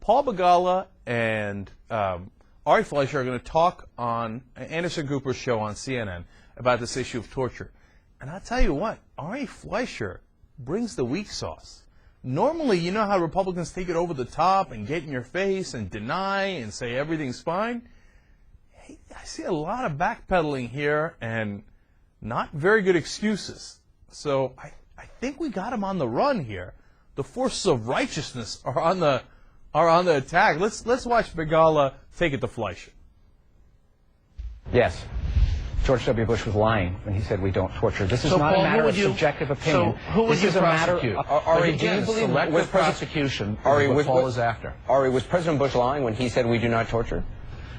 Paul Begala and Ari Fleisher are going to talk on Anderson Cooper's show on CNN about this issue of torture. And I'll tell you what, Ari Fleisher brings the weak sauce. Normally, you know how Republicans take it over the top and get in your face and deny and say everything's fine? Hey, I see a lot of backpedaling here and not very good excuses. So I think we got him on the run here. The forces of righteousness are on the attack. Let's watch Begala take it to Fleischer. Yes. George W. Bush was lying when he said we don't torture. This is not a matter of subjective opinion. So who would you prosecute? Ari, do you believe selective prosecution Ari, what Paul is after? Ari, was President Bush lying when he said we do not torture?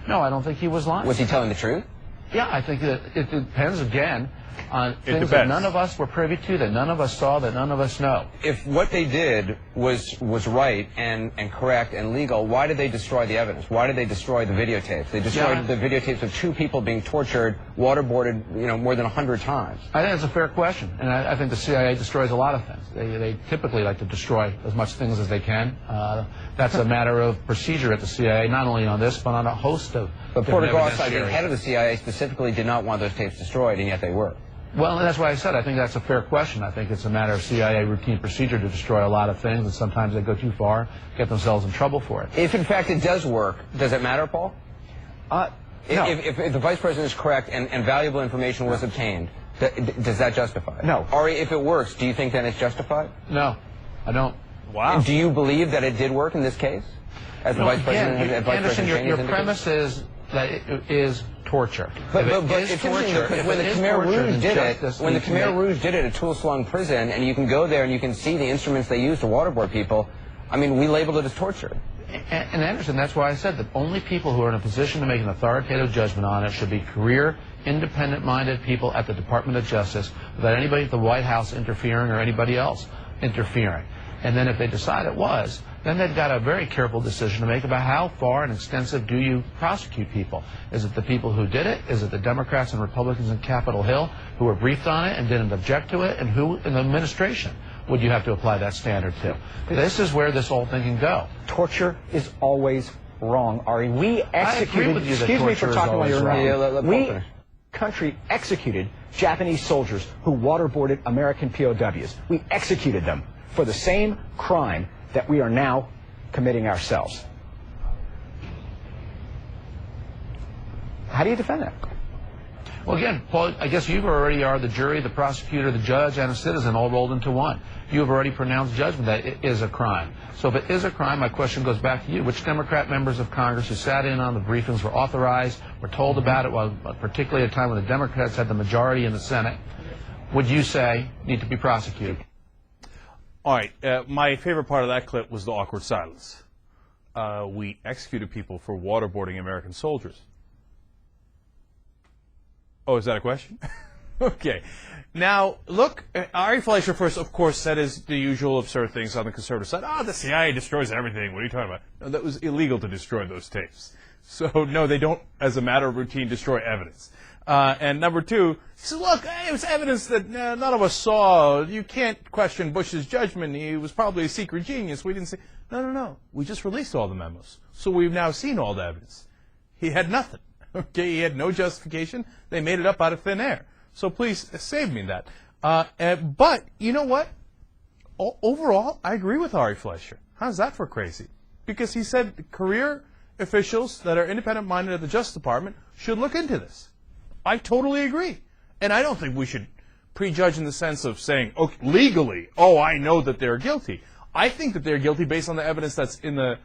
No, I don't think he was lying. Was he telling the truth? Yeah, I think that it depends, again, on things that none of us were privy to, that none of us saw, that none of us know. If what they did was right and correct and legal, why did they destroy the evidence? Why did they destroy the videotapes? They destroyed the videotapes of 2 people being tortured, waterboarded, more than 100 times. I think it's a fair question, and I think the CIA destroys a lot of things. They typically like to destroy as much things as they can. That's a matter of procedure at the CIA, not only on this, but on a host of But Porter Goss, the head of the CIA, specifically did not want those tapes destroyed, and yet they were. Well, that's why I said I think that's a fair question. I think it's a matter of CIA routine procedure to destroy a lot of things, and sometimes they go too far, get themselves in trouble for it. If, in fact, it does work, does it matter, Paul? No. If the Vice President is correct and valuable information was obtained, does that justify it? No. Ari, if it works, do you think then it's justified? No, I don't. Wow. Do you believe that it did work in this case? As the Vice President, Anderson, your premise is that it is torture. But it's interesting because when the Khmer Rouge did it at Tuol Prison, and you can go there and you can see the instruments they use to waterboard people, I mean, we labeled it as torture. And Anderson, that's why I said that only people who are in a position to make an authoritative judgment on it should be career, independent-minded people at the Department of Justice, without anybody at the White House interfering or anybody else interfering. And then if they decide it was, then they've got a very careful decision to make about how far and extensive do you prosecute people. Is it the people who did it? Is it the Democrats and Republicans in Capitol Hill who were briefed on it and didn't object to it? And who in the administration would you have to apply that standard to? This is where this whole thing can go. Torture is always wrong, Ari. We executed, excuse me for talking while you're wrong. We, country, executed Japanese soldiers who waterboarded American POWs. We executed them for the same crime that we are now committing ourselves. How do you defend that? Well, again, Paul, I guess you already are the jury, the prosecutor, the judge, and a citizen all rolled into one. You have already pronounced judgment that it is a crime. So if it is a crime, my question goes back to you. Which Democrat members of Congress who sat in on the briefings were authorized, were told about it, while, particularly at a time when the Democrats had the majority in the Senate, would you say need to be prosecuted? All right, my favorite part of that clip was the awkward silence. We executed people for waterboarding American soldiers. Oh, is that a question? Okay. Now, look, Ari Fleischer first, of course, said the usual absurd things on the conservative side. Oh, the CIA destroys everything. What are you talking about? No, that was illegal to destroy those tapes. So, no, they don't, as a matter of routine, destroy evidence. And number two, he said, look, it was evidence that none of us saw. You can't question Bush's judgment. He was probably a secret genius. We didn't say, no. We just released all the memos. So we've now seen all the evidence. He had nothing. Okay, he had no justification. They made it up out of thin air. So please save me that. But you know what? Overall, I agree with Ari Fleischer. How's that for crazy? Because he said career officials that are independent-minded at the Justice Department should look into this. I totally agree. And I don't think we should prejudge in the sense of saying, okay, legally, I know that they're guilty. I think that they're guilty based on the evidence that's in the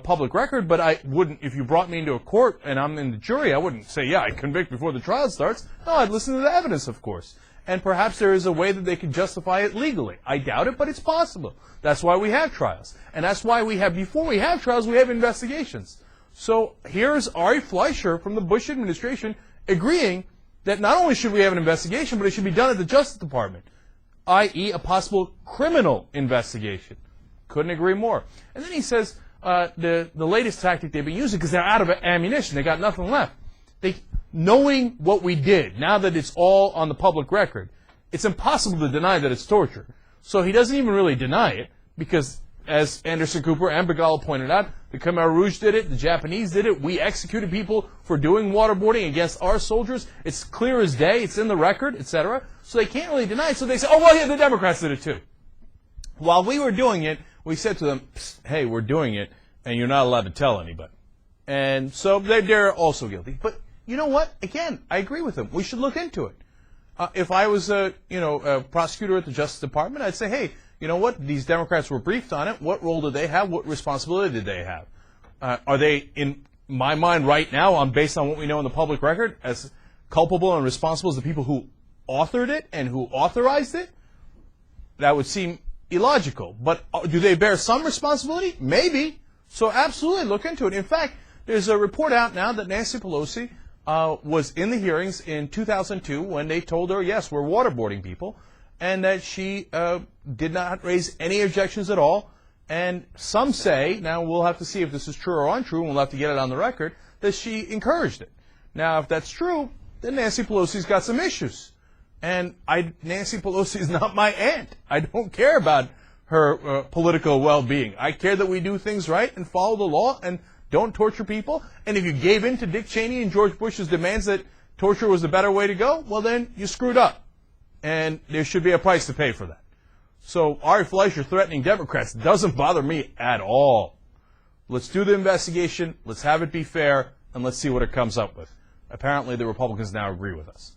public record, but I wouldn't, if you brought me into a court and I'm in the jury, I wouldn't say, yeah, I convict before the trial starts. No, I'd listen to the evidence, of course. And perhaps there is a way that they could justify it legally. I doubt it, but it's possible. That's why we have trials. And that's why before we have trials, we have investigations. So here's Ari Fleischer from the Bush administration agreeing that not only should we have an investigation, but it should be done at the Justice Department, i.e. a possible criminal investigation. Couldn't agree more. And then he says the latest tactic they've been using, because they're out of ammunition, they got nothing left. Knowing what we did, now that it's all on the public record, it's impossible to deny that it's torture. So he doesn't even really deny it, because as Anderson Cooper and Begala pointed out, the Khmer Rouge did it, the Japanese did it, we executed people for doing waterboarding against our soldiers. It's clear as day, it's in the record, etc. So they can't really deny it. So they say, oh, well, yeah, the Democrats did it too. While we were doing it, we said to them, hey, we're doing it, and you're not allowed to tell anybody. And so they're also guilty. But you know what? Again, I agree with them. We should look into it. If I was a prosecutor at the Justice Department, I'd say, hey, you know what? These Democrats were briefed on it. What role did they have? What responsibility did they have? Are they, in my mind right now, based on what we know in the public record, as culpable and responsible as the people who authored it and who authorized it? That would seem illogical. But do they bear some responsibility? Maybe. So absolutely look into it. In fact, there's a report out now that Nancy Pelosi was in the hearings in 2002 when they told her, yes, we're waterboarding people, and that she did not raise any objections at all. And some say, now we'll have to see if this is true or untrue, and we'll have to get it on the record, that she encouraged it. Now, if that's true, then Nancy Pelosi's got some issues. And Nancy Pelosi is not my aunt. I don't care about her political well-being. I care that we do things right and follow the law and don't torture people. And if you gave in to Dick Cheney and George Bush's demands that torture was the better way to go, well, then you screwed up. And there should be a price to pay for that. So Ari Fleisher threatening Democrats doesn't bother me at all. Let's do the investigation, let's have it be fair, and let's see what it comes up with. Apparently the Republicans now agree with us.